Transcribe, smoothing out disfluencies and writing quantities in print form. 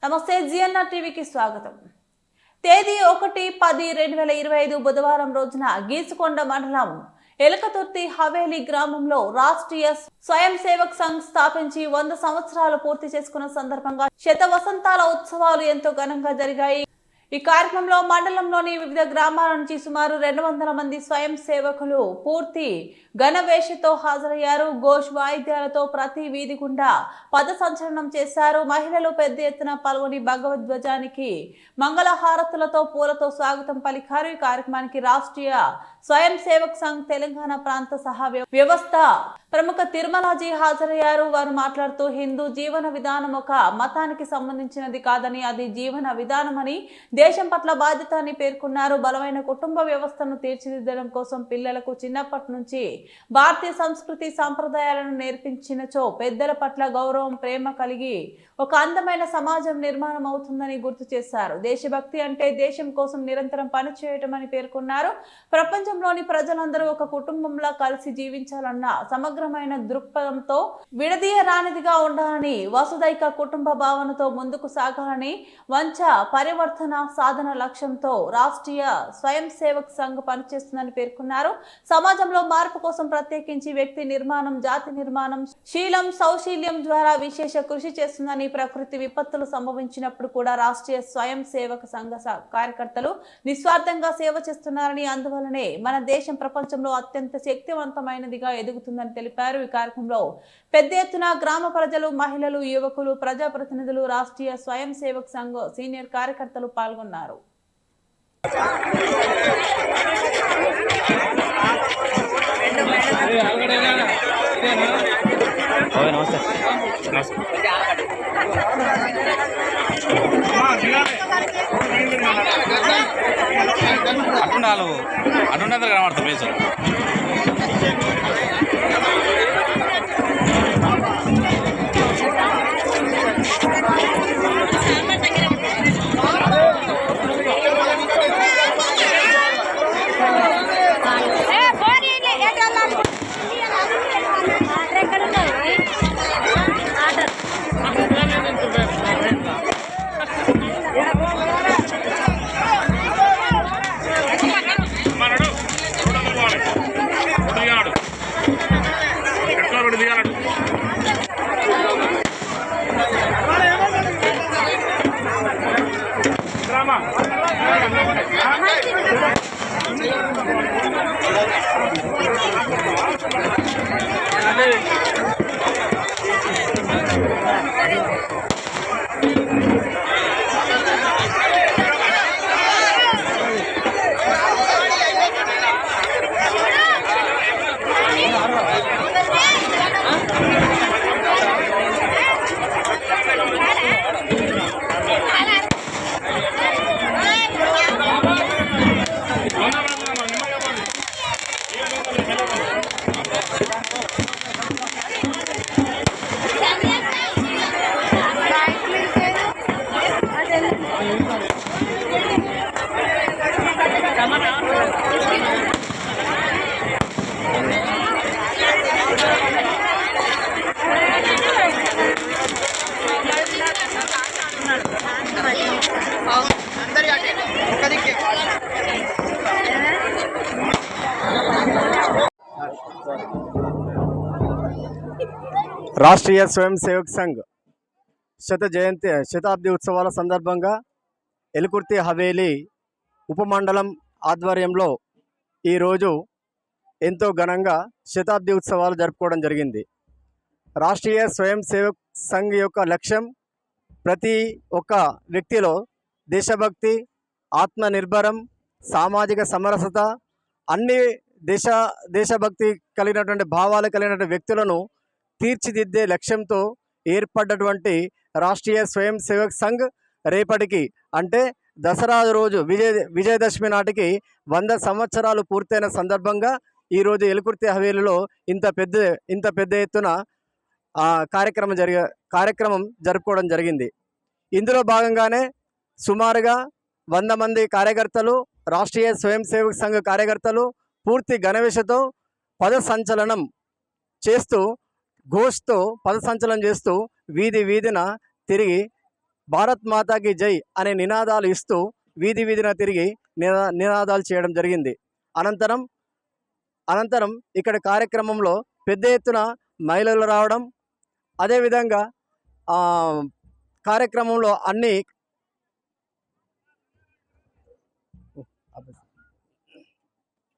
నమస్తే జిఎన్ఆర్ టీవీకి స్వాగతం. తేదీ 1-10-2025 బుధవారం రోజున గీసుకొండ మండలం ఎలకతుర్తి హవేలీ గ్రామంలో రాష్ట్రీయ స్వయం సేవక్ సంఘ్ స్థాపించి 100 సంవత్సరాలు పూర్తి చేసుకున్న సందర్భంగా శత వసంతాల ఉత్సవాలు ఎంతో ఘనంగా జరిగాయి. ఈ కార్యక్రమంలో మండలంలోని వివిధ గ్రామాల నుంచి సుమారు 200 మంది స్వయం సేవకులు పూర్తి ఘనవేషతో హాజరయ్యారు. ఘోష్ వాయిద్యాలతో ప్రతి వీధి గుండా పద సంచలనం చేశారు. మహిళలు పెద్ద ఎత్తున పాల్గొని భగవద్ధ్వజానికి మంగళహారతులతో పూలతో స్వాగతం పలికారు. ఈ కార్యక్రమానికి రాష్ట్రీయ స్వయం సేవక్ సంఘ్ తెలంగాణ ప్రాంత సహా వ్యవస్థ ప్రముఖ తిరుమలాజీ హాజరయ్యారు. వారు మాట్లాడుతూ హిందూ జీవన విధానం ఒక మతానికి సంబంధించినది కాదని, అది జీవన విధానమని, దేశం పట్ల బాధ్యత అని పేర్కొన్నారు. బలమైన కుటుంబ వ్యవస్థను తీర్చిదిద్దడం కోసం పిల్లలకు చిన్నప్పటి నుంచి భారతీయ సంస్కృతి సంప్రదాయాలను నేర్పించినచో పెద్దల పట్ల గౌరవం, ప్రేమ కలిగి ఒక అందమైన సమాజం నిర్మాణం అవుతుందని గుర్తు చేశారు. దేశభక్తి అంటే దేశం కోసం నిరంతరం పనిచేయటం అని పేర్కొన్నారు. ప్రపంచంలోని ప్రజలందరూ ఒక కుటుంబంలా కలిసి జీవించాలన్న సమగ్రమైన దృక్పథంతో విడదీయరానిదిగా ఉండాలని, వసుదైక కుటుంబ భావనతో ముందుకు సాగాలని, వంచ పరివర్తన సాధన లక్ష్యంతో రాష్ట్రీయ స్వయం సేవక్ సంఘ్ పనిచేస్తుందని పేర్కొన్నారు. సమాజంలో మార్పు కోసం ప్రత్యేకించి వ్యక్తి నిర్మాణం, జాతి నిర్మాణం, శీలం, సౌశీల్యం ద్వారా విశేష కృషి చేస్తుందని, ప్రకృతి విపత్తులు సంభవించినప్పుడు కూడా రాష్ట్రీయ స్వయం సేవక సంఘ కార్యకర్తలు నిస్వార్థంగా సేవ చేస్తున్నారని, అందువలనే మన దేశం ప్రపంచంలో అత్యంత శక్తివంతమైనదిగా ఎదుగుతుందని తెలిపారు. ఈ కార్యక్రమంలో పెద్ద ఎత్తున గ్రామ ప్రజలు, మహిళలు, యువకులు, ప్రజాప్రతినిధులు, రాష్ట్రీయ స్వయం సేవక్ సంఘ్ సీనియర్ కార్యకర్తలు పాల్గొన్నారు. అటుండే కనబడతా ప్లేస్ రాష్ట్రీయ స్వయం సేవక్ సంఘ్ శతాబ్ది ఉత్సవాల సందర్భంగా ఎలకుర్తి హవేలీ ఉపమండలం ఆధ్వర్యంలో ఈరోజు ఎంతో ఘనంగా శతాబ్ది ఉత్సవాలు జరుపుకోవడం జరిగింది. రాష్ట్రీయ స్వయం సేవక్ సంఘ్ యొక్క లక్ష్యం ప్రతి ఒక్క వ్యక్తిలో దేశభక్తి, ఆత్మనిర్భరం, సామాజిక సమరసత, అన్ని దేశభక్తి కలిగినటువంటి భావాలు కలిగినటువంటి వ్యక్తులను తీర్చిదిద్దే లక్ష్యంతో ఏర్పడ్డటువంటి రాష్ట్రీయ స్వయం సేవక్ సంఘ్ రేపటికి అంటే దసరా రోజు విజయదశమి నాటికి 100 సంవత్సరాలు పూర్తయిన సందర్భంగా ఈరోజు ఎలకుర్తి హవేలీలో ఇంత పెద్ద ఎత్తున కార్యక్రమం జరుపుకోవడం జరిగింది. ఇందులో భాగంగానే సుమారుగా 100 మంది కార్యకర్తలు, రాష్ట్రీయ స్వయం సేవక్ సంఘ్ కార్యకర్తలు పూర్తి గణవేషతో పద సంచలనం చేస్తూ ఘోష్తో పద సంచలనం చేస్తూ వీధిన తిరిగి భారత్ మాతాకి జై అనే నినాదాలు ఇస్తూ వీధి వీధిన తిరిగి నినాదాలు చేయడం జరిగింది. అనంతరం ఇక్కడ కార్యక్రమంలో పెద్ద ఎత్తున మహిళలు రావడం, అదేవిధంగా కార్యక్రమంలో అన్ని